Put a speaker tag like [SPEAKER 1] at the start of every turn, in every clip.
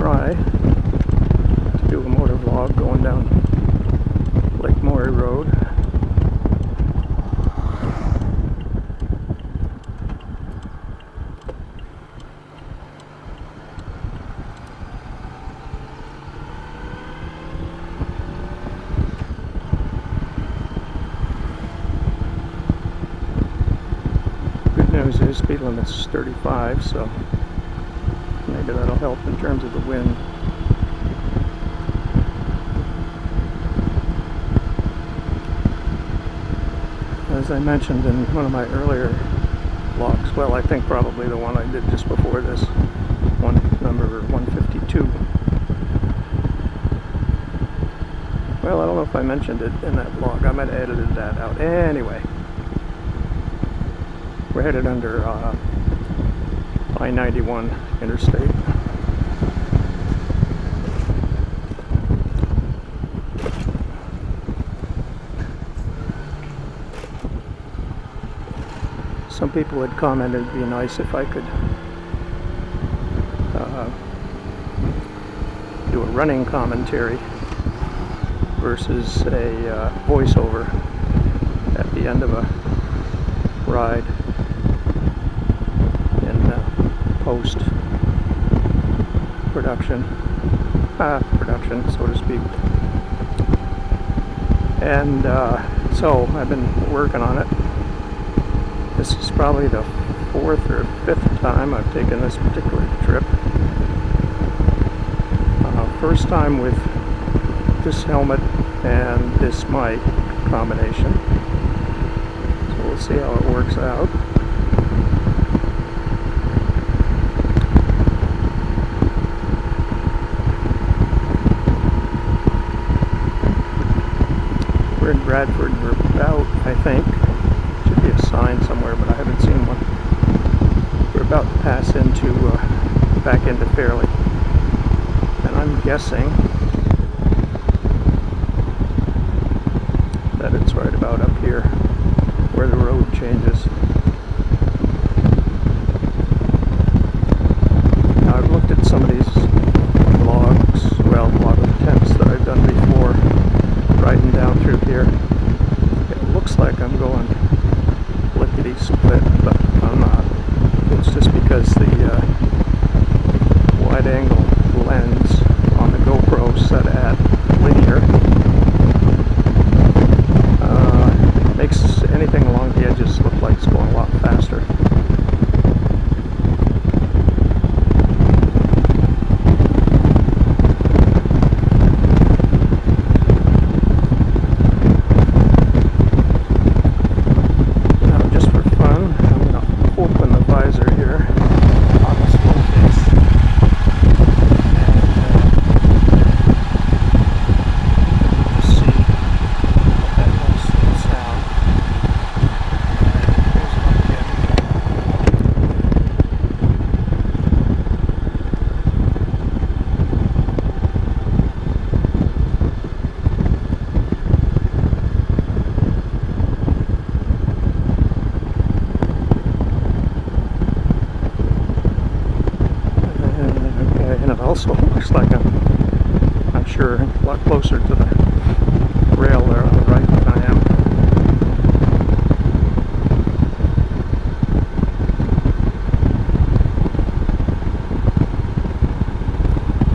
[SPEAKER 1] try to do a motor vlog going down Lake Morey Road. Good news is speed limit's 35, so maybe that'll help in terms of the wind. As I mentioned in one of my earlier vlogs, well, I think probably the one I did just before this, number 152. Well, I don't know if I mentioned it in that vlog. I might have edited that out. Anyway, we're headed under I-91 interstate. Some people had commented it'd be nice if I could do a running commentary versus a voiceover at the end of a ride in post production, so to speak. And so I've been working on it. This is probably the 4th or 5th time I've taken this particular trip. First time with this helmet and this mic combination. So we'll see how it works out. We're in Bradford, we're about, I think, should be a sign somewhere, but I haven't seen one. We're about to pass into, back into Fairlee. And I'm guessing that it's right about up here where the road changes. Now, I've looked at some of these vlogs, well, vlog attempts that I've done before, riding down through here. It looks like I'm going lickety-split, but I'm not. It's just because the wide-angle lens on the GoPro set at linear makes anything along the edges look like it's going a lot faster. Now, just for fun, I'm going to open the visor here on this full face. And it also looks like I'm sure, a lot closer to the rail there on the right than I am.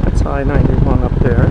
[SPEAKER 1] That's I-91 up there.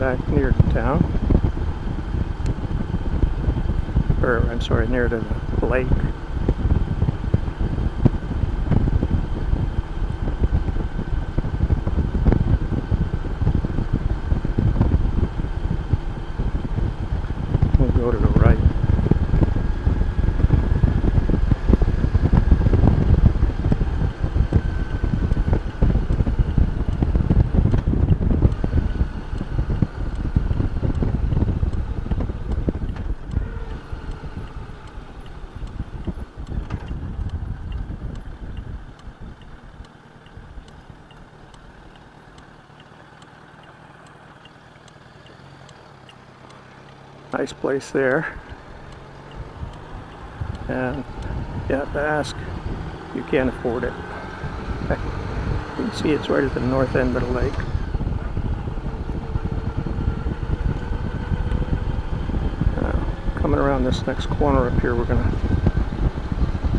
[SPEAKER 1] back near town. Or, I'm sorry, near to the lake. We'll go to the right. Nice place there, and you have to ask, you can't afford it. You can see it's right at the north end of the lake. Coming around this next corner up here, we're going to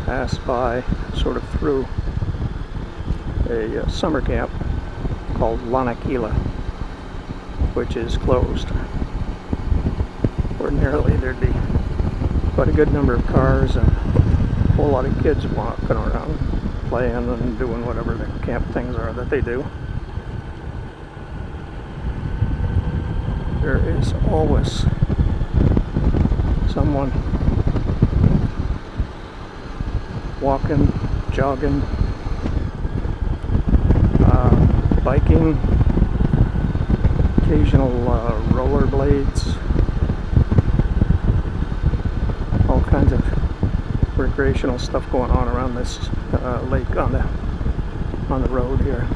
[SPEAKER 1] pass by, sort of through a summer camp called Lanakila, which is closed. Ordinarily there'd be quite a good number of cars and a whole lot of kids walking around, playing and doing whatever the camp things are that they do. There is always someone walking, jogging, biking, occasional rollerblades, all kinds of recreational stuff going on around this lake on the road here.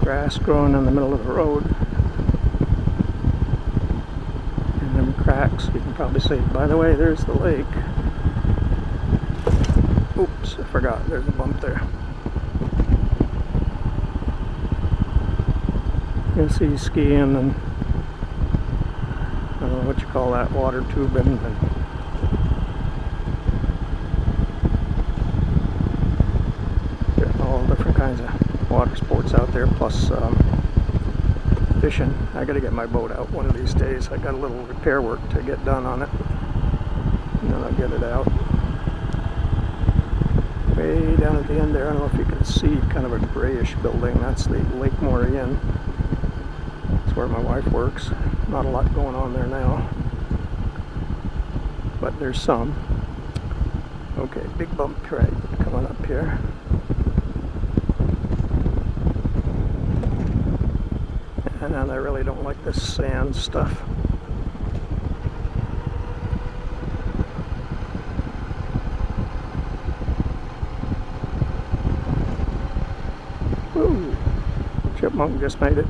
[SPEAKER 1] Grass growing in the middle of the road, and them cracks, you can probably see. By the way, there's the lake. Oops, I forgot, there's a bump there. You can see skiing and I don't know what you call that, water tubing, and all different kinds of water sports out there, plus fishing. I gotta get my boat out one of these days. I got a little repair work to get done on it, and then I'll get it out. Way down at the end there, I don't know if you can see kind of a grayish building. That's the Lake Morey Inn. That's where my wife works. Not a lot going on there now, but there's some. Okay, big bump right coming up here. And I really don't like this sand stuff. Ooh, chipmunk just made it.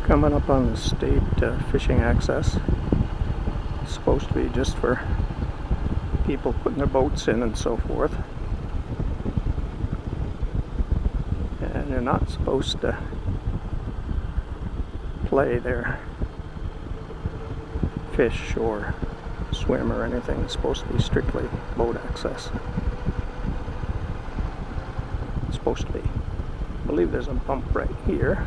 [SPEAKER 1] Coming up on the state fishing access. It's supposed to be just for people putting their boats in and so forth. And you're not supposed to play there. fish or swim or anything. It's supposed to be strictly boat access. It's supposed to be. I believe there's a bump right here.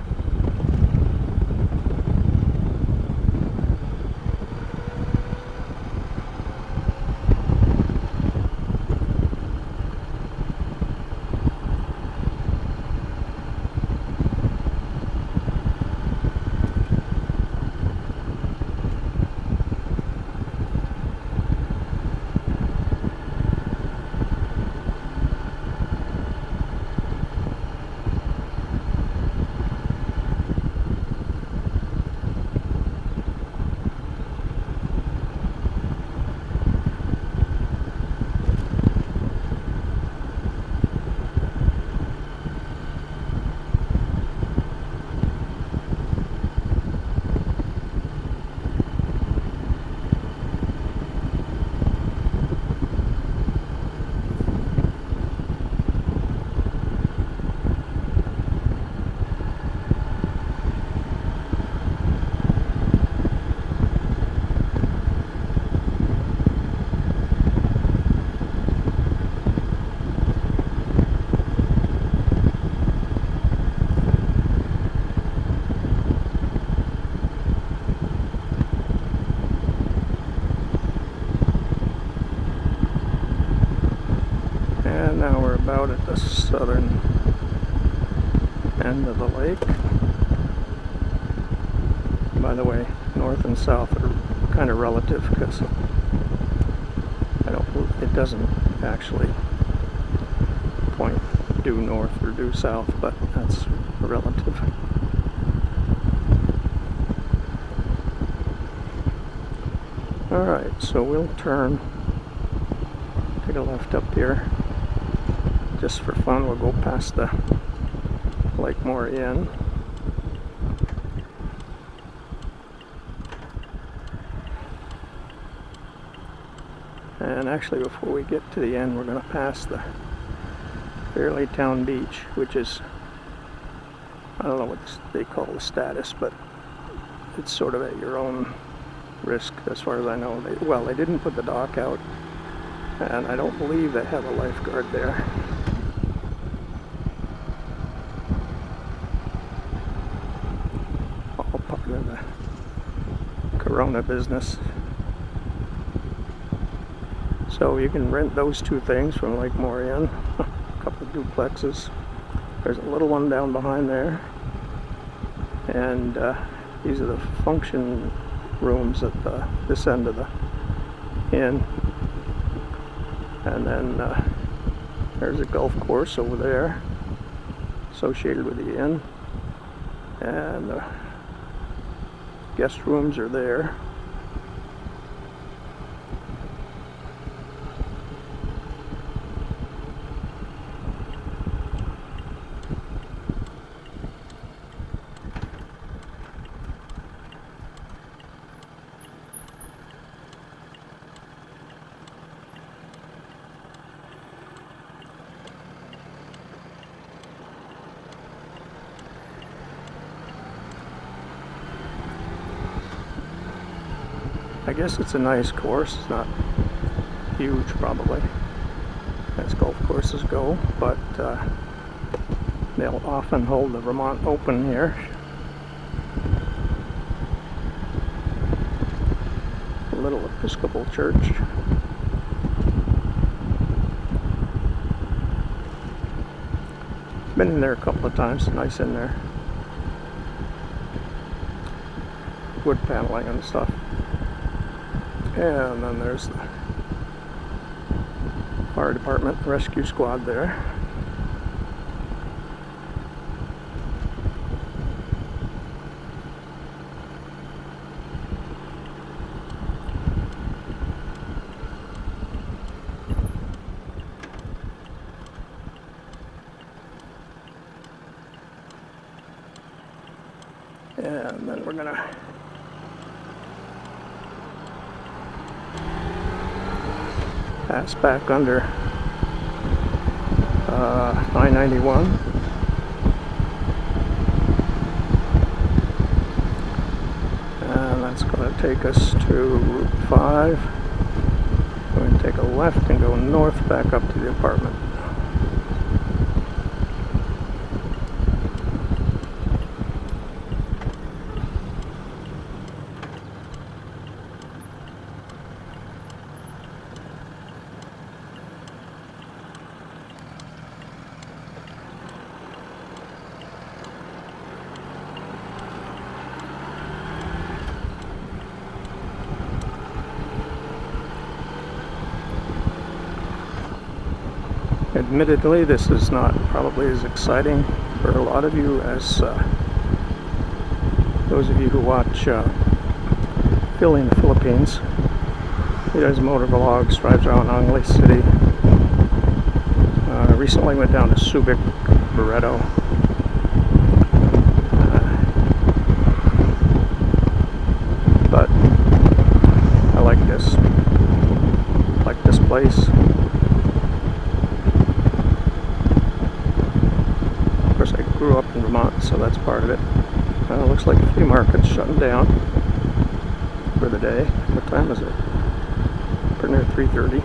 [SPEAKER 1] And now we're about at the southern end of the lake. By the way, north and south are kind of relative because it doesn't actually point due north or due south, but that's relative. Alright, so we'll turn, take a left up here. Just for fun, we'll go past the Lake Morey Inn. And actually, before we get to the end, we're going to pass the Fairlee Town Beach, which is, I don't know what they call the status, but it's sort of at your own risk as far as I know. They didn't put the dock out, and I don't believe they have a lifeguard there. All part of the Corona business. So you can rent those two things from Lake Morey. A couple of duplexes. There's a little one down behind there, and these are the function rooms at this end of the inn. And then there's a golf course over there associated with the inn, and the guest rooms are there. I guess it's a nice course. It's not huge, probably, as golf courses go, but they'll often hold the Vermont Open here. A little Episcopal church. Been in there a couple of times. Nice in there. Wood paneling and stuff. And then there's the fire department rescue squad there. And then we're gonna pass back under 991, and that's going to take us to Route 5. We're going to take a left and go north back up to the apartment. Admittedly, this is not probably as exciting for a lot of you as those of you who watch Fairlee in the Philippines. He does Motorvlogs, drives around Angeles City. Recently went down to Subic, Barreto. But I like this. Place. Of course, I grew up in Vermont, so that's part of it. Looks like a few markets shutting down for the day. What time is it? Pretty near 3:30.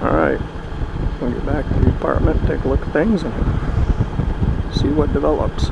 [SPEAKER 1] Alright, we'll get back to the apartment, take a look at things, and see what develops.